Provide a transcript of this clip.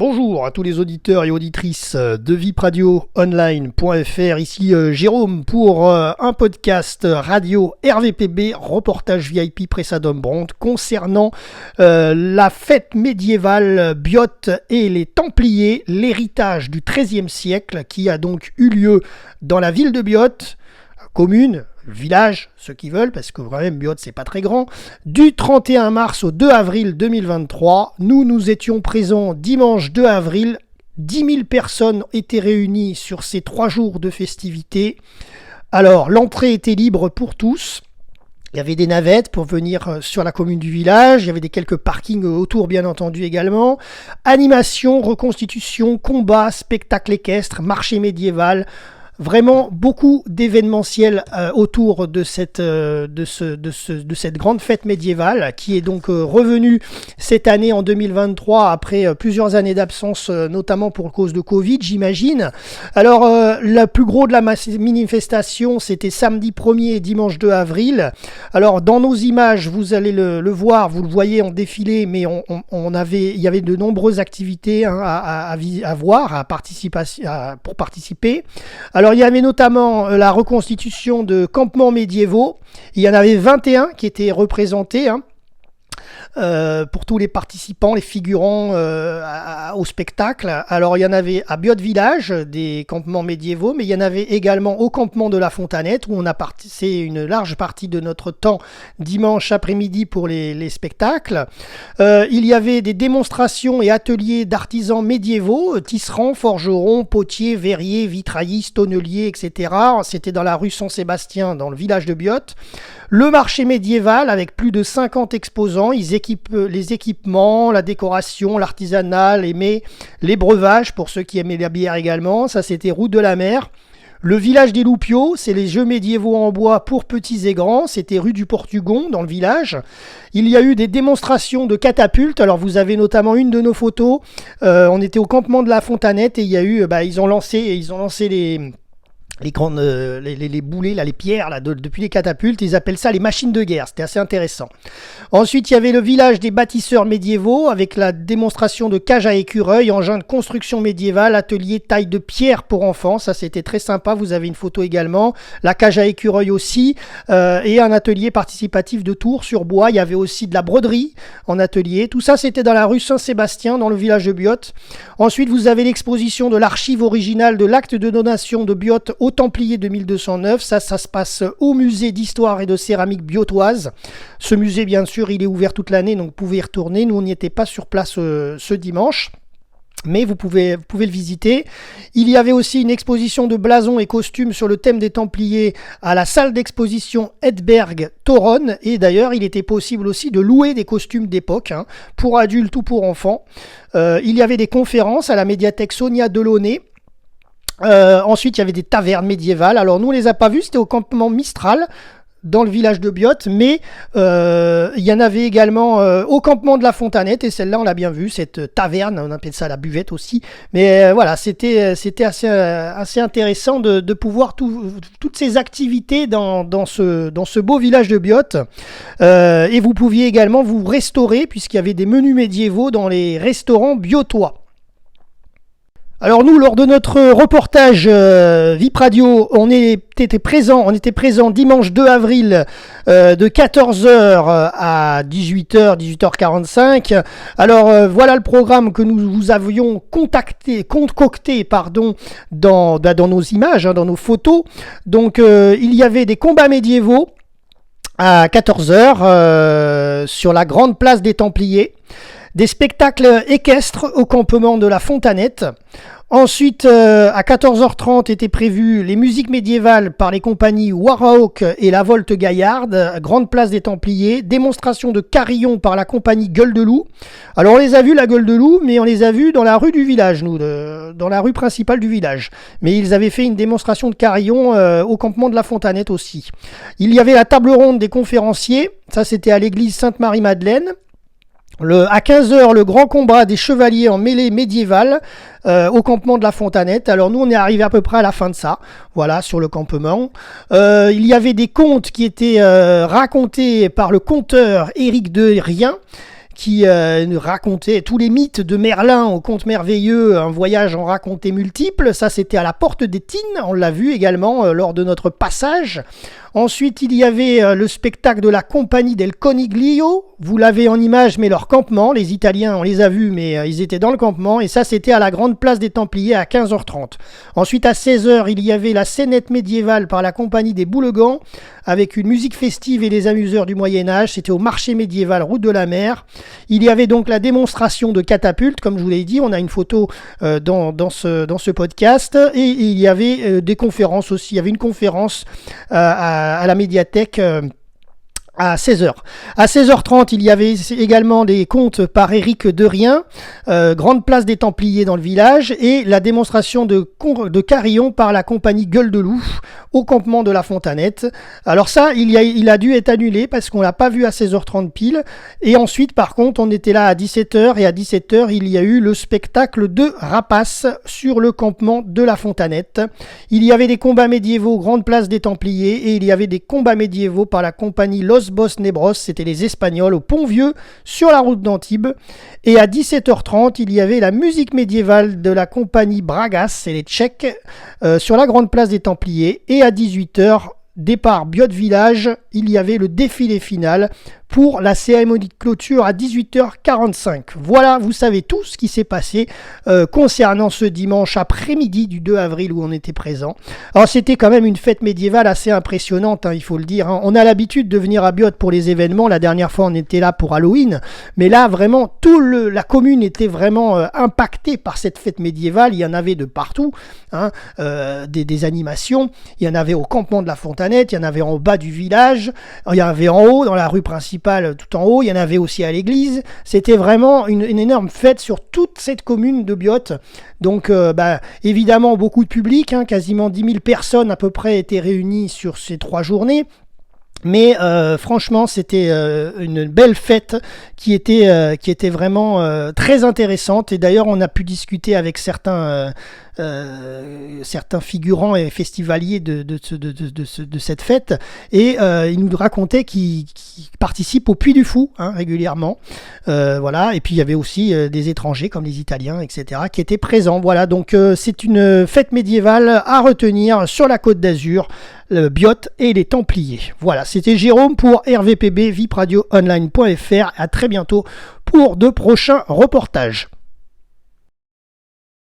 Bonjour à tous les auditeurs et auditrices de vipradioonline.fr, ici Jérôme pour un podcast radio RVPB, reportage VIP Pressadom Brandt concernant la fête médiévale Biote et les Templiers, l'héritage du XIIIe siècle qui a donc eu lieu dans la ville de Biote, commune, village, ceux qui veulent, parce que quand même Biote c'est pas très grand, du 31 mars au 2 avril 2023. Nous étions présents dimanche 2 avril, 10 000 personnes étaient réunies sur ces 3 jours de festivités. Alors l'entrée était libre pour tous. Il y avait des navettes pour venir sur la commune du village, il y avait quelques parkings autour bien entendu également. Animation, reconstitution, combat, spectacle équestre, marché médiéval. Vraiment beaucoup d'événementiels autour de cette grande fête médiévale qui est donc revenue cette année en 2023 après plusieurs années d'absence, notamment pour cause de Covid, j'imagine. Alors, le plus gros de la manifestation, c'était samedi 1er et dimanche 2 avril. Alors, dans nos images, vous allez le voir, vous le voyez en défilé, mais il y avait de nombreuses activités à voir, pour participer. Alors, il y avait notamment la reconstitution de campements médiévaux. Il y en avait 21 qui étaient représentés pour tous les participants, les figurants au spectacle. Alors il y en avait à Biote Village, des campements médiévaux, mais il y en avait également au campement de la Fontanette, où on a passé une large partie de notre temps dimanche après-midi pour les spectacles. Il y avait des démonstrations et ateliers d'artisans médiévaux, tisserands, forgerons, potiers, verriers, vitraillistes, tonneliers, etc. C'était dans la rue Saint-Sébastien, dans le village de Biote. Le marché médiéval avec plus de 50 exposants, ils équipent les équipements, la décoration, l'artisanat, les mets, les breuvages pour ceux qui aimaient la bière également, ça c'était route de la mer. Le village des Loupiaux, c'est les jeux médiévaux en bois pour petits et grands, c'était rue du Portugon dans le village. Il y a eu des démonstrations de catapultes, alors vous avez notamment une de nos photos, on était au campement de la Fontanette et il y a eu, ils ont lancé les grandes les boulets là, les pierres là, depuis les catapultes, ils appellent ça les machines de guerre, c'était assez intéressant. Ensuite il y avait le village des bâtisseurs médiévaux avec la démonstration de cage à écureuil, engin de construction médiévale, atelier taille de pierre pour enfants, ça c'était très sympa, vous avez une photo également, la cage à écureuil aussi, et un atelier participatif de tours sur bois. Il y avait aussi de la broderie en atelier, tout ça c'était dans la rue Saint-Sébastien dans le village de Biote. Ensuite vous avez l'exposition de l'archive originale de l'acte de donation de Biote au Templiers de 1209, ça se passe au musée d'histoire et de céramique biotoise. Ce musée bien sûr il est ouvert toute l'année, donc vous pouvez y retourner. Nous on n'y était pas sur place ce dimanche, mais vous pouvez le visiter. Il y avait aussi une exposition de blasons et costumes sur le thème des Templiers à la salle d'exposition Edberg Toronne, et d'ailleurs il était possible aussi de louer des costumes d'époque, pour adultes ou pour enfants. Il y avait des conférences à la médiathèque Sonia Delaunay. Ensuite, il y avait des tavernes médiévales. Alors, nous, on les a pas vues. C'était au campement Mistral, dans le village de Biote. Mais il y en avait également au campement de la Fontanette. Et celle-là, on l'a bien vue. Cette taverne, on appelle ça la buvette aussi. Mais voilà, c'était assez intéressant de pouvoir toutes ces activités dans ce beau village de Biote. Et vous pouviez également vous restaurer, puisqu'il y avait des menus médiévaux dans les restaurants biotois. Alors nous, lors de notre reportage VIP Radio, on était présent dimanche 2 avril de 14h à 18h, 18h45. Alors voilà le programme que nous vous avions concocté dans nos images, dans nos photos. Donc il y avait des combats médiévaux à 14h sur la grande place des Templiers. Des spectacles équestres au campement de la Fontanette. Ensuite, à 14h30 étaient prévues les musiques médiévales par les compagnies Warhawk et la Volte Gaillarde, grande place des Templiers, démonstration de carillon par la compagnie Gueule de Loup. Alors on les a vus la Gueule de Loup, mais on les a vus dans la rue du village, dans la rue principale du village. Mais ils avaient fait une démonstration de carillon au campement de la Fontanette aussi. Il y avait la table ronde des conférenciers, ça c'était à l'église Sainte-Marie-Madeleine. À 15h, le grand combat des chevaliers en mêlée médiévale au campement de la Fontanette. Alors nous, on est arrivé à peu près à la fin de ça, voilà, sur le campement. Il y avait des contes qui étaient racontés par le conteur Éric de Rien, qui nous racontait tous les mythes de Merlin au conte merveilleux, un voyage en raconté multiples. Ça, c'était à la Porte des Tines, on l'a vu également lors de notre passage. Ensuite, il y avait le spectacle de la Compagnie del Coniglio. Vous l'avez en image, mais leur campement. Les Italiens, on les a vus, mais ils étaient dans le campement. Et ça, c'était à la Grande Place des Templiers à 15h30. Ensuite, à 16h, il y avait la scénette médiévale par la Compagnie des Boulegans, avec une musique festive et les amuseurs du Moyen-Âge. C'était au marché médiéval Route de la Mer. Il y avait donc la démonstration de catapultes, comme je vous l'ai dit. On a une photo dans ce podcast. Et il y avait des conférences aussi. Il y avait une conférence à la médiathèque à 16h. À 16h30, il y avait également des contes par Éric Derrien, Grande Place des Templiers dans le village, et la démonstration de carillon par la compagnie Gueule de Loup au campement de la Fontanette. Alors ça, il a dû être annulé parce qu'on l'a pas vu à 16h30 pile. Et ensuite, par contre, on était là à 17h, et à 17h, il y a eu le spectacle de Rapace sur le campement de la Fontanette. Il y avait des combats médiévaux Grande Place des Templiers, et il y avait des combats médiévaux par la compagnie Los Bos Nebros, c'était les Espagnols au Pont-Vieux sur la route d'Antibes. Et à 17h30, il y avait la musique médiévale de la compagnie Bragas, c'est les Tchèques, sur la Grande Place des Templiers. Et à 18h, départ Biot Village, il y avait le défilé final pour la cérémonie de clôture à 18h45. Voilà, vous savez tout ce qui s'est passé concernant ce dimanche après-midi du 2 avril où on était présent. Alors c'était quand même une fête médiévale assez impressionnante, il faut le dire. On a l'habitude de venir à Biot pour les événements. La dernière fois on était là pour Halloween, mais là vraiment la commune était vraiment impactée par cette fête médiévale. Il y en avait de partout, des animations. Il y en avait au campement de la Fontanette, il y en avait en bas du village, il y en avait en haut dans la rue principale tout en haut, il y en avait aussi à l'église. C'était vraiment une énorme fête sur toute cette commune de Biot. Donc évidemment beaucoup de public, quasiment 10 000 personnes à peu près étaient réunies sur ces 3 journées. Mais franchement, c'était une belle fête qui était vraiment très intéressante. Et d'ailleurs, on a pu discuter avec certains figurants et festivaliers de cette fête. Et ils nous racontaient qu'ils participent au Puy du Fou régulièrement. Voilà. Et puis, il y avait aussi des étrangers comme les Italiens, etc., qui étaient présents. Voilà. Donc, c'est une fête médiévale à retenir sur la Côte d'Azur. Biot et les Templiers. Voilà, c'était Jérôme pour RVPB, vipradioonline.fr. À très bientôt pour de prochains reportages.